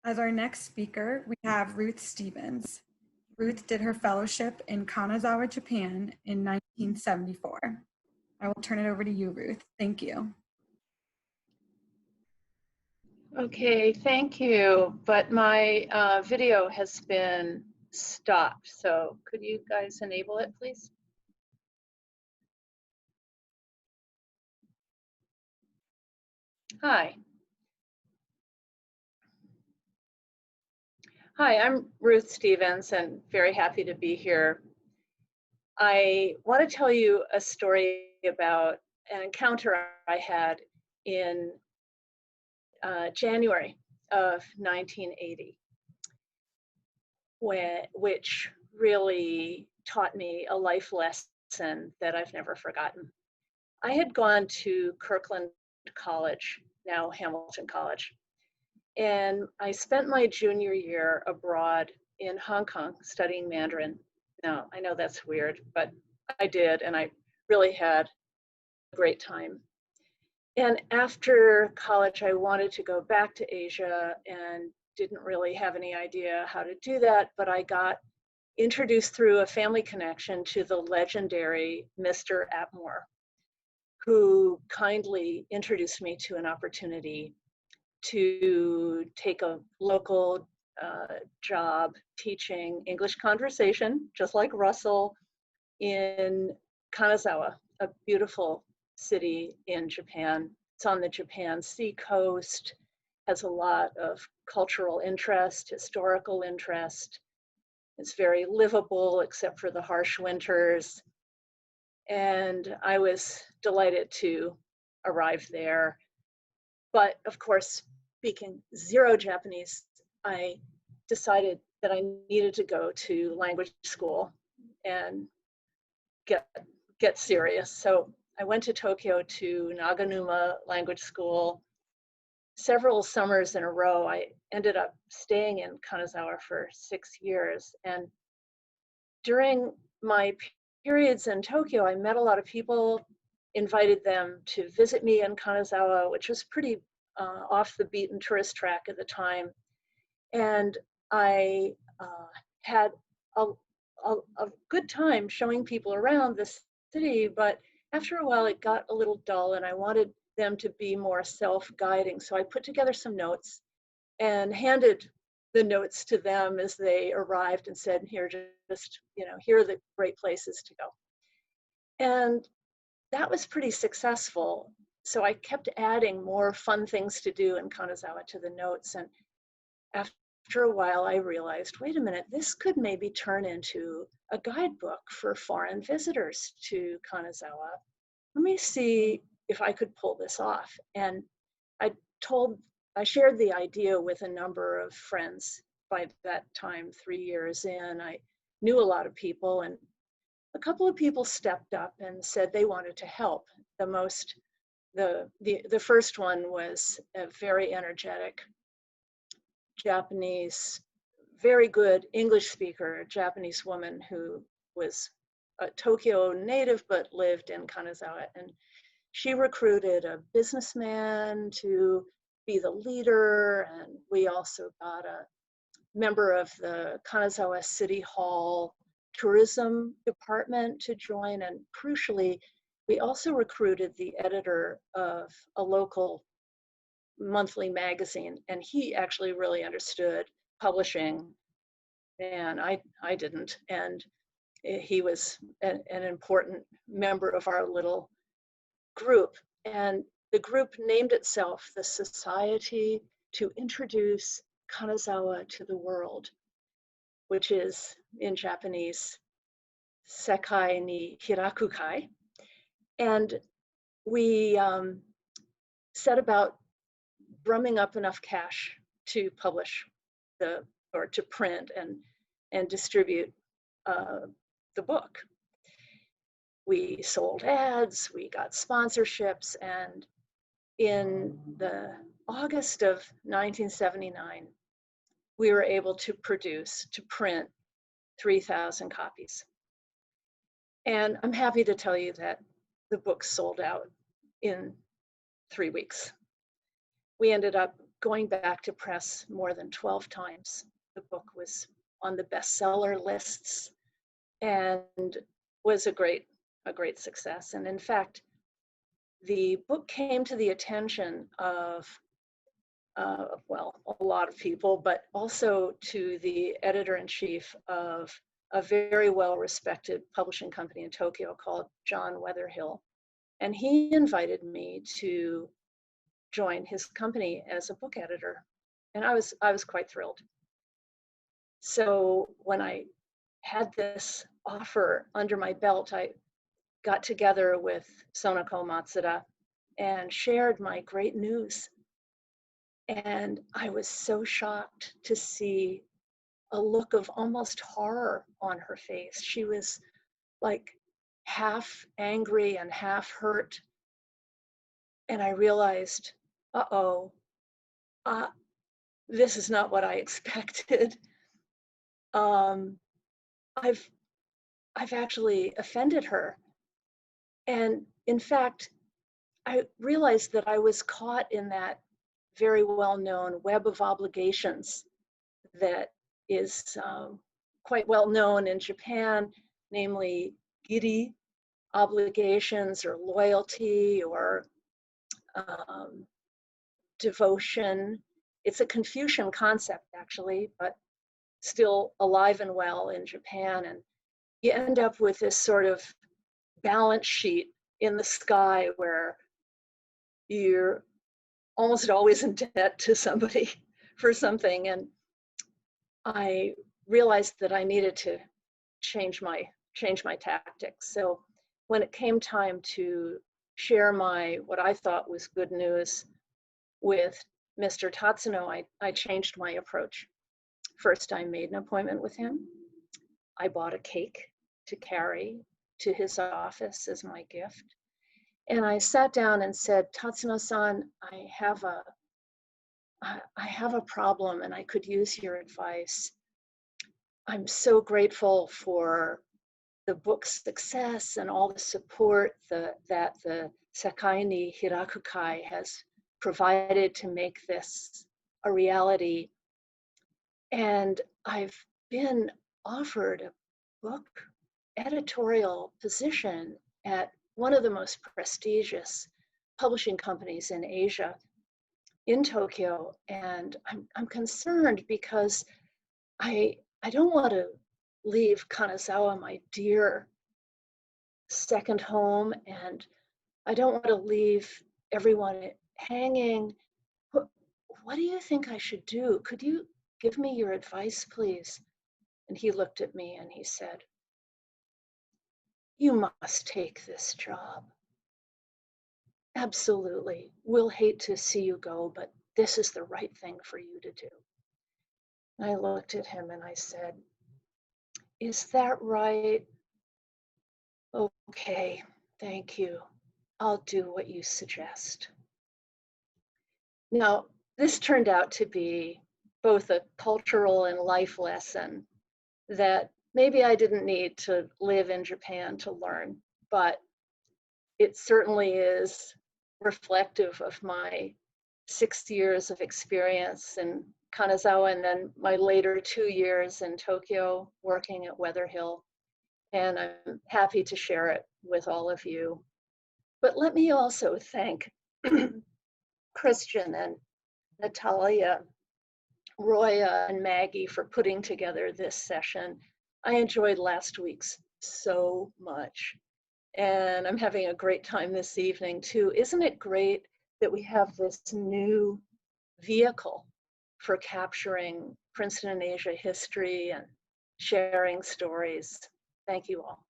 As our next speaker, we have Ruth Stevens. Ruth did her fellowship in Kanazawa, Japan in 1974. I will turn it over to you, Ruth. Thank you. Okay, thank you. But my video has been stopped. So could you guys enable it, please? Hi. Hi, I'm Ruth Stevens and very happy to be here. I want to tell you a story about an encounter I had in January of 1980, which really taught me a life lesson that I've never forgotten. I had gone to Kirkland College, now Hamilton College, and I spent my junior year abroad in Hong Kong studying Mandarin. Now, I know that's weird, but I did, and I really had a great time. And after college, I wanted to go back to Asia and didn't really have any idea how to do that, but I got introduced through a family connection to the legendary Mr. Atmore, who kindly introduced me to an opportunity to take a local job teaching English conversation, just like Russell, in Kanazawa, a beautiful city in Japan. It's on the Japan Sea coast, has a lot of cultural interest, historical interest. It's very livable except for the harsh winters. And I was delighted to arrive there. But of course, speaking zero Japanese, I decided that I needed to go to language school and get serious. So I went to Tokyo to Naganuma Language School. Several summers in a row, I ended up staying in Kanazawa for 6 years. And during my periods in Tokyo, I met a lot of people, invited them to visit me in Kanazawa, which was pretty off the beaten tourist track at the time. And I had a good time showing people around the city, but after a while it got a little dull and I wanted them to be more self-guiding. So I put together some notes and handed the notes to them as they arrived and said, here, just, here are the great places to go. And that was pretty successful. So I kept adding more fun things to do in Kanazawa to the notes. And after a while, I realized, wait a minute, this could maybe turn into a guidebook for foreign visitors to Kanazawa. Let me see if I could pull this off. And I shared the idea with a number of friends. By that time, 3 years in, I knew a lot of people, and a couple of people stepped up and said they wanted to help. The first one was a very energetic Japanese, very good English speaker, Japanese woman who was a Tokyo native but lived in Kanazawa. And she recruited a businessman to be the leader. And we also got a member of the Kanazawa City Hall tourism department to join. And crucially, we also recruited the editor of a local monthly magazine, and he actually really understood publishing, and I didn't. And he was an important member of our little group. And the group named itself the Society to Introduce Kanazawa to the World, which is in Japanese, Sekai ni Hiraku Kai. And we set about drumming up enough cash to publish or to print and distribute the book. We sold ads, we got sponsorships, and in the August of 1979, we were able to print 3,000 copies. And I'm happy to tell you that the book sold out in 3 weeks. We ended up going back to press more than 12 times. The book was on the bestseller lists and was a great success. And in fact, the book came to the attention of, well, a lot of people, but also to the editor-in-chief of a very well-respected publishing company in Tokyo called John Weatherhill. And he invited me to join his company as a book editor. And I was quite thrilled. So when I had this offer under my belt, I got together with Sonoko Matsuda and shared my great news. And I was so shocked to see a look of almost horror on her face. She was like half angry and half hurt. And I realized, uh-oh, this is not what I expected. I've actually offended her. And in fact, I realized that I was caught in that very well-known web of obligations that is quite well known in Japan, namely giri, obligations or loyalty or devotion. It's a Confucian concept actually, but still alive and well in Japan. And you end up with this sort of balance sheet in the sky where you're almost always in debt to somebody for something. And I realized that I needed to change my tactics. So when it came time to share what I thought was good news with Mr. Tatsuno, I changed my approach. First, I made an appointment with him. I bought a cake to carry to his office as my gift. And I sat down and said, Tatsuno-san, I have a problem and I could use your advice. I'm so grateful for the book's success and all the support that the Sakai ni Hirakukai has provided to make this a reality. And I've been offered a book editorial position at one of the most prestigious publishing companies in Asia, in Tokyo. And I'm concerned because I don't want to leave Kanazawa, my dear second home, and I don't want to leave everyone hanging. What do you think I should do? Could you give me your advice, please? And he looked at me and he said, you must take this job. Absolutely. We'll hate to see you go, but this is the right thing for you to do. And I looked at him and I said, is that right? Okay, thank you. I'll do what you suggest. Now, this turned out to be both a cultural and life lesson that maybe I didn't need to live in Japan to learn, but it certainly is reflective of my 6 years of experience in Kanazawa and then my later 2 years in Tokyo working at Weatherhill. And I'm happy to share it with all of you. But let me also thank Christian and Natalia, Roya, and Maggie for putting together this session. I enjoyed last week's so much. And I'm having a great time this evening too. Isn't it great that we have this new vehicle for capturing Princeton and Asia history and sharing stories? Thank you all.